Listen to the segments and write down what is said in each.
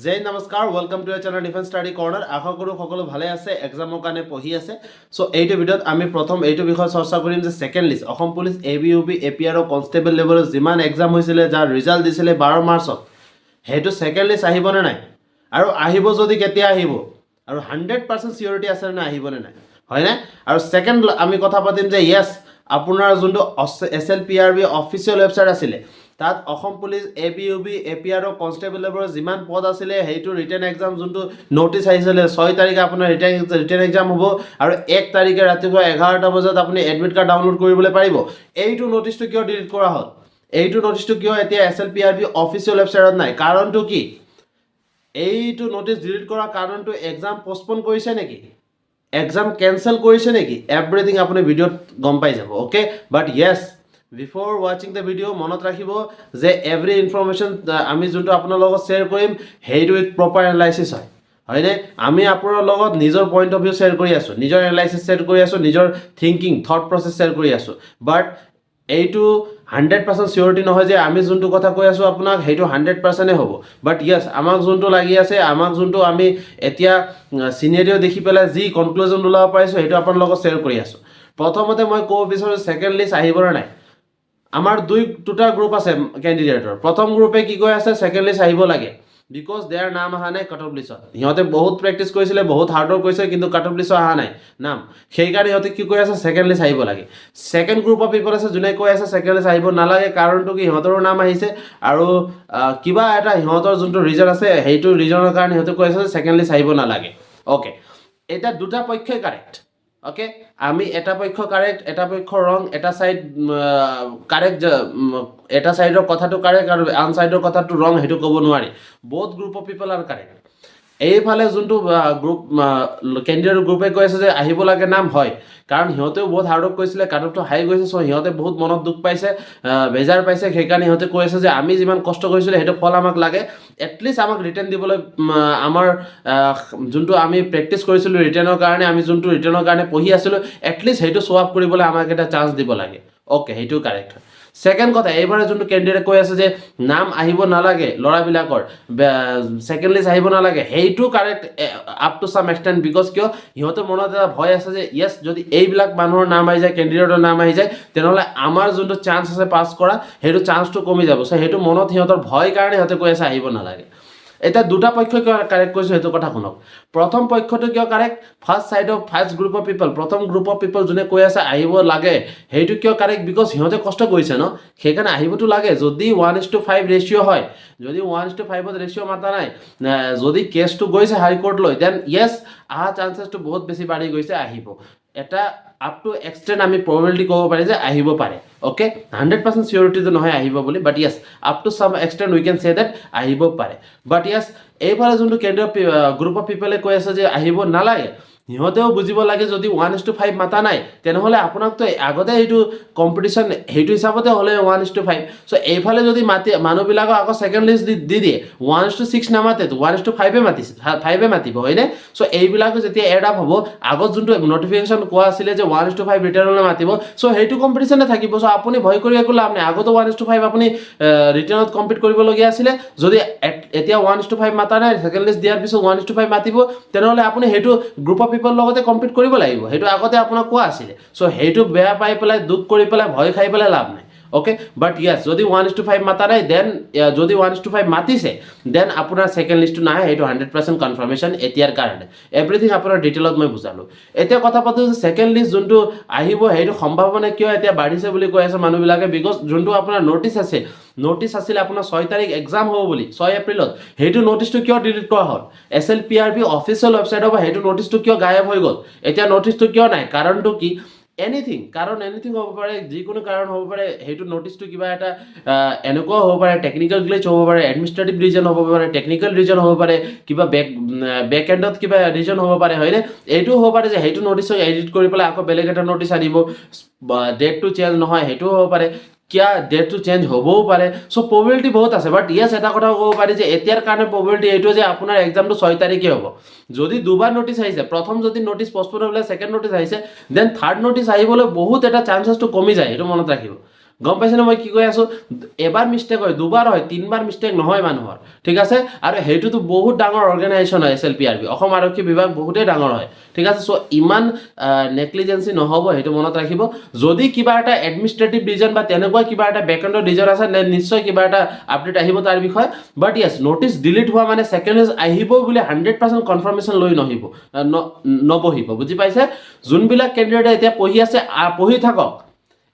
জয় নমস্কাৰ welcome to channel defence study corner আশা কৰোঁ সকলো ভালে আছে এক্সামৰ কাৰণে পঢ়ি আছে চ' এইটো ভিডিঅ'ত আমি প্ৰথম এইটো বিষয়ে চৰ্চা কৰিম যে second list Assam police ABUP APR constable লেভেলৰ যিমান এক্সাম হৈছিলে যাৰ ৰিজাল্ট দিছিলে 12 মাৰ্চত সেইটো ছেকেণ্ড লিষ্ট আহিবনে নাই আৰু আহিব যদি কেতিয়া আহিব আৰু 100% চিয়ৰিটি আছে নে আহিবনে নাই হয়নে আৰু ছেকেণ্ড আমি কথা পাতিম যে য়েছ আপোনাৰ যোনটো SLPRB অফিচিয়েল ৱেবছাইট আছিলে তাত Assam police ABUP APR constable লেভেলৰ যিমান পদ আছিলে সেইটো ৰিটেন এক্সাম যোনটো নটিচ আহিছিলে 6 তাৰিখে আপোনাৰ ৰিটেন এক্সাম হ'ব আৰু 1 তাৰিখে ৰাতিপুৱা 11টা বজাত আপুনি এডমিট কাৰ্ড ডাউনলোড কৰিবলৈ পাৰিব এইটো নটিচটো কিয় ডিলিট কৰা হ'ল এইটো নটিচটো কিয় এতিয়া SLPRB অফিচিয়েল ৱেবছাইটত নাই কাৰণটো কি এইটো নটিচ ডিলিট কৰাৰ কাৰণটো এক্সাম পষ্টপন কৰিছে নেকি এক্সাম কেনসেল কৰিছে নেকি এভৰিথিং আপুনি ভিডিঅ'ত গম পাই যাব ওকে বাট য়েছ বিফৰ ৱাচিং দ্য ভিডিঅ' মনত ৰাখিব যে এভৰি ইনফৰমেশ্যন আমি যোনটো আপোনাৰ লগত শ্বেয়াৰ কৰিম সেইটো উইথ প্ৰপাৰ এনালাইচিছ হয় হয়নে আমি আপোনাৰ লগত নিজৰ পইণ্ট অফ ভিউ শ্বেয়াৰ কৰি আছোঁ নিজৰ এনালাইচিছ শ্বেয়াৰ কৰি আছোঁ নিজৰ থিংকিং থট প্ৰচেছ শ্বেয়াৰ কৰি আছোঁ বাট এইটো 100% চিয়ৰিটি নহয় যে আমি যোনটো কথা কৈ আছোঁ আপোনাক সেইটো 100%ই হ'ব বাট য়েছ আমাক যোনটো লাগি আছে আমাক যোনটো আমি এতিয়া চিনেৰিঅ' দেখি পেলাই যি কনক্লুজন ওলাব পাৰিছোঁ সেইটো আপোনাৰ লগত শ্বেয়াৰ কৰি আছোঁ প্ৰথমতে মই ক'ব বিচাৰোঁ ছেকেণ্ড লিষ্ট আহিবনে নাই আমাৰ দুটা গ্ৰুপ আছে কেণ্ডিডেটৰ প্ৰথম গ্ৰুপে কি কৈ আছে ছেকেণ্ড লিষ্ট আহিব লাগে বিকজ দেয়াৰ নাম অহা নাই কাট অফ লিষ্টত সিহঁতে বহুত প্ৰেক্টিছ কৰিছিলে বহুত হাৰ্ড ৱৰ্ক কৰিছে কিন্তু কাট অফ লিষ্টত অহা নাই নাম সেইকাৰণে সিহঁতে কি কৈ আছে ছেকেণ্ড লিষ্ট আহিব লাগে ছেকেণ্ড গ্ৰুপ অফ পিপল আছে যোনে কৈ আছে ছেকেণ্ড লিষ্ট আহিব নালাগে কাৰণটো কি সিহঁতৰো নাম আহিছে আৰু কিবা এটা সিহঁতৰ যোনটো ৰিজন আছে সেইটো ৰিজনৰ কাৰণে সিহঁতে কৈ আছে ছেকেণ্ড লিষ্ট আহিব নালাগে অ'কে এটা দুটা পক্ষই কাৰেক্ট ওকে আমি এটা পক্ষ কাৰেক্ট এটা পক্ষ ৰং এটা সাইড কাৰেক্ট এটা সাইডৰ কথাটো কাৰেক্ট আৰু আন সাইডৰ কথাটো ৰং হেতু ক'ব নোৱাৰি both group of people are correct এইফালে যোনটো গ্ৰুপ কেণ্ডিডেট গ্ৰুপে কৈ আছে যে আহিব লাগে নাম হয় কাৰণ সিহঁতেও বহুত হাৰ্ড ৱৰ্ক কৰিছিলে কাটঅফটো হাই গৈছে চ' সিহঁতে বহুত মনত দুখ পাইছে বেজাৰ পাইছে সেইকাৰণে সিহঁতে কৈ আছে যে আমি যিমান কষ্ট কৰিছিলোঁ সেইটো ফল আমাক লাগে এটলিষ্ট আমাক ৰিটাৰ্ণ দিবলৈ আমাৰ যোনটো আমি প্ৰেক্টিছ কৰিছিলোঁ ৰিটাৰ্ণৰ কাৰণে আমি যোনটো ৰিটাৰ্ণৰ কাৰণে পঢ়ি আছিলোঁ এটলিষ্ট সেইটো শ্ব' আপ কৰিবলৈ আমাক এটা চান্স দিব লাগে অ'কে সেইটো কাৰেক্ট হয় ছেকেণ্ড কথা এইবাৰে যোনটো কেণ্ডিডেট কৈ আছে যে নাম আহিব নালাগে ল'ৰাবিলাকৰ ছেকেণ্ড লিষ্ট আহিব নালাগে সেইটো correct up to some extent because কিয় সিহঁতৰ মনত এটা ভয় আছে যে য়েছ যদি এইবিলাক মানুহৰ নাম আহি যায় কেণ্ডিডেটৰ নাম আহি যায় তেনেহ'লে আমাৰ যোনটো চান্স আছে পাছ কৰা সেইটো চান্সটো কমি যাব চ' সেইটো মনত সিহঁতৰ ভয় কাৰণে সিহঁতে কৈ আছে আহিব নালাগে এটা দুটা পক্ষই কাৰেক্ট কৈছোঁ সেইটো কথা শুনক প্ৰথম পক্ষটো কিয় কাৰেক্ট ফাৰ্ষ্ট গ্ৰুপ অফ পিপল প্ৰথম গ্ৰুপ অফ পিপল যোনে কৈ আছে আহিব লাগে সেইটো কিয় কাৰেক্ট বিকজ সিহঁতে কষ্ট কৰিছে ন সেইকাৰণে আহিবতো লাগে যদি 1:5 ৰেচিঅ' হয় যদি 1:5ত ৰেচিঅ' মাতা নাই যদি কেছটো গৈছে হাইকোৰ্টলৈ দেন য়েছ আহা চান্সেছটো বহুত বেছি বাঢ়ি গৈছে আহিব এটা আপ টু এক্সটেণ্ট আমি প্ৰবেবিলিটি ক'ব পাৰি যে আহিব পাৰে অ'কে 100% চিয়ৰিটিটো নহয় আহিব বুলি but yes up to some extent we can say that আহিব পাৰে বাট য়েছ এইফালে যোনটো কেন্দ্ৰীয় গ্ৰুপ অফ পিপলে কৈ আছে যে আহিব নালাগে সিহঁতেও বুজিব লাগে যদি 1:5 মাতা নাই তেনেহ'লে আপোনাকতো আগতে এইটো কম্পিটিশ্যন সেইটো হিচাপতে হ'লে 1:5 চ' এইফালে যদি মানুহবিলাকক আকৌ ছেকেণ্ড লিষ্ট দি দিয়ে 1:6 নামাতেতো 1:5 মাতিছে 5 মাতিব হয়নে চ' এইবিলাকো যেতিয়া এড আপ হ'ব আগত যোনটো নটিফিকেশ্যন কোৱা আছিলে যে 1:5 ৰিটাৰ্ণলৈ মাতিব চ' সেইটো কম্পিটিশ্যনে থাকিব চ' আপুনি ভয় কৰি একো লাভ নাই আগতো 1:5 আপুনি ৰিটাৰ্ণত কম্পিট কৰিবলগীয়া আছিলে যদি এতিয়া 1:5 মাতা নাই ছেকেণ্ড লিষ্ট দিয়াৰ পিছত 1:5 মাতিব তেনেহ'লে আপুনি সেইটো গ্ৰুপ অফ পিপল লগতে কম্পিট কৰিব লাগিব সেইটো আগতে আপোনাক কোৱা আছিলে চ' সেইটো বেয়া পাই পেলাই দুখ কৰি পেলাই ভয় খাই পেলাই লাভ নাই ওকে বাট য়েছ যদি 1:5 মাতা নাই দেন যদি 1:5 মাতিছে দেন আপোনাৰ ছেকেণ্ড লিষ্টটো নাহে সেইটো 100% কনফাৰ্মেশ্যন এতিয়াৰ কাৰণে এভৰিথিং আপোনাৰ ডিটেইলত মই বুজালোঁ এতিয়া কথা পাতোঁ যে ছেকেণ্ড লিষ্ট যোনটো আহিব সেইটো সম্ভাৱনা কিয় এতিয়া বাঢ়িছে বুলি কৈ আছে মানুহবিলাকে বিকজ যোনটো আপোনাৰ নটিচ আছিলে আপোনাৰ 6 তাৰিখ এক্সাম হ'ব বুলি 6 এপ্ৰিলত সেইটো নটিচটো কিয় ডিলিট কৰা হ'ল SLPRB অফিচিয়েল ৱেবছাইটৰ পৰা সেইটো নটিচটো কিয় গায়ব হৈ গ'ল এতিয়া নটিচটো কিয় নাই কাৰণটো কি এনিথিং হ'ব পাৰে যিকোনো কাৰণ হ'ব পাৰে সেইটো নটিচটো কিবা এটা এনেকুৱাও হ'ব পাৰে টেকনিকেল গ্লিচ হ'ব পাৰে এডমিনিষ্ট্ৰেটিভ ৰিজন হ'ব পাৰে টেকনিকেল ৰিজন হ'ব পাৰে কিবা বেক এণ্ডত কিবা ৰিজন হ'ব পাৰে হয়নে এইটোও হ'ব পাৰে যে সেইটো নটিচক এডিট কৰি পেলাই আকৌ বেলেগ এটা নটিচ আনিব ডেটটো চেঞ্জ নহয় সেইটোও হ'ব পাৰে কিয় ডেটটো চেঞ্জ হ'বও পাৰে চ' প্ৰবেবিলিটি বহুত আছে বাট য়েছ এটা কথা ক'ব পাৰি যে এতিয়াৰ কাৰণে প্ৰবেবিলিটি এইটো যে আপোনাৰ এক্সামটো 6 তাৰিখে হ'ব যদি দুবাৰ নটিচ আহিছে প্ৰথম যদি নটিচ পষ্টপন হ'লে ছেকেণ্ড নটিচ আহিছে দেন থাৰ্ড নটিচ আহিবলৈ বহুত এটা চান্সেছটো কমি যায় সেইটো মনত ৰাখিব গম পাইছেনে মই কি কৈ আছোঁ এবাৰ মিষ্টেক হয় দুবাৰ হয় তিনিবাৰ মিষ্টেক নহয় মানুহৰ ঠিক আছে আৰু সেইটোতো বহুত ডাঙৰ অৰ্গেনাইজেশ্যন হয় SLPRB অসম আৰক্ষী বিভাগ বহুতেই ডাঙৰ হয় ঠিক আছে চ' ইমান নেগলিজেঞ্চি নহ'ব সেইটো মনত ৰাখিব যদি কিবা এটা এডমিনিষ্ট্ৰেটিভ ৰিজন বা তেনেকুৱা কিবা এটা বেকএণ্ডৰ ৰিজন আছে নিশ্চয় কিবা এটা আপডেট আহিব তাৰ বিষয়ে বাট য়েছ নটিচ ডিলিট হোৱা মানে ছেকেণ্ড লিষ্ট আহিব বুলি 100% কনফাৰ্মেশ্যন লৈ নবহিব বুজি পাইছে যোনবিলাক কেণ্ডিডেটে এতিয়া পঢ়ি আছে পঢ়ি থাকক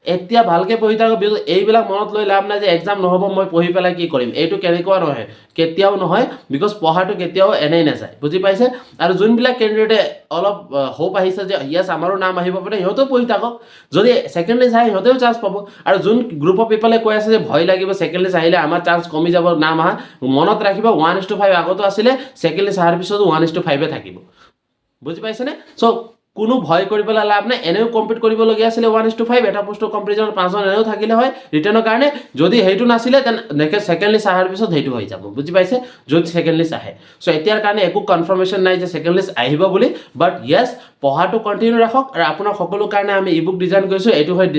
এতিয়া ভালকে পঢ়ি থাকক এইবিলাক মনত লৈ লাভ নাই যে এক্সাম নহ'ব মই পঢ়ি পেলাই কি কৰিম এইটো কেনেকুৱা নহয় কেতিয়াও নহয় বিকজ পঢ়াটো কেতিয়াও এনেই নাযায় বুজি পাইছে আৰু যোনবিলাক কেণ্ডিডেটে অলপ হোপ আহিছে যে য়েছ আমাৰো নাম আহিব পাৰে সিহঁতেও পঢ়ি থাকক যদি ছেকেণ্ড লিষ্ট আহে সিহঁতেও চান্স পাব আৰু যোন গ্ৰুপ অফ পিপলে কৈ আছে যে ভয় লাগিব ছেকেণ্ড লিষ্ট আহিলে আমাৰ চান্স কমি যাব নাম আহা মনত ৰাখিব 1:5 আগতো আছিলে ছেকেণ্ড লিষ্ট অহাৰ পিছতো 1:5 থাকিব বুজি পাইছেনে চ' কোনো ভয় কৰিবলৈ লাভ নাই এনেও কমপ্লিট কৰিবলগীয়া আছিলে 1:5 এটা পোষ্টৰ কম্পিটিশ্যনত 5জন এনেও থাকিলে হয় ৰিটাৰ্ণৰ কাৰণে যদি সেইটো নাছিলে তেন নেক্সট ছেকেণ্ড লিষ্ট অহাৰ পিছত সেইটো হৈ যাব বুজি পাইছে যদি ছেকেণ্ড লিষ্ট আহে চ' এতিয়াৰ কাৰণে একো কনফাৰ্মেশ্যন নাই যে ছেকেণ্ড লিষ্ট আহিব বুলি বাট য়েছ পঢ়াটো কণ্টিনিউ ৰাখক আৰু আপোনাৰ সকলো কাৰণে আমি ইবুক ডিজাইন কৰিছোঁ এইটো হয়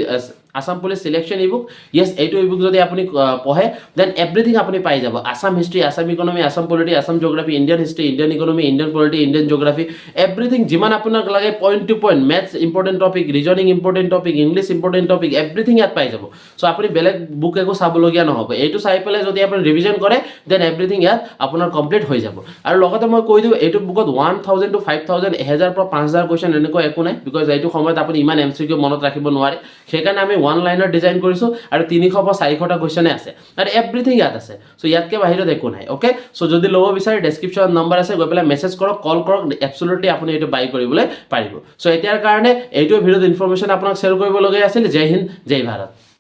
Assam police selection ebook yes এইটো ইবুক যদি আপনি পঢ়ে দেন এভরিথিং আপনি পাই যাব Assam history Assam economy Assam polity Assam geography Indian history Indian economy Indian polity Indian geography everything যিমান আপোনাক লাগে point to point maths important topic reasoning important topic English important topic everything ইয়াত পাই যাব সো আপনি বেলেগ বুক একো চাবলগীয়া নহব এইটো চাই পেলাই যদি আপনি রিভিজন কৰে দেন এভৰিথিং ইয়াত আপোনাৰ কমপ্লিট হৈ যাব আৰু লগতে মই কৈ দিওঁ এইটো বুকত 1000 to 5000 1000 পৰা 5000 কোৱেশ্চন এনেকুৱা একো নাই বিকজ এইটো সময়ত আপুনি ইমান এমসিকিউ মনত ৰাখিব নোৱাৰে সেইকাৰণে আমি ওয়ান লাইনাৰ ডিজাইন কৰিছো আৰু 300 পৰা 400টা কোৱেশ্চনে আছে আৰু এভৰিথিং ইয়াত আছে সো ইয়াতকে বাহিৰত একো নাই ওকে সো যদি ল'ব বিচাৰে ডেসক্ৰিপচন নম্বৰ আছে গৈ পেলাই মেছেজ কৰক কল কৰক এবসলিউটলি আপুনি এইটো বাই কৰিবলৈ পাৰিব সো এতিয়াৰ কাৰণে এইটো ভিডিঅ'ত ইনফৰমেশ্যন আপোনাক শ্বেয়াৰ কৰিব লগা আছিল জয় হিন্দ জয় ভাৰত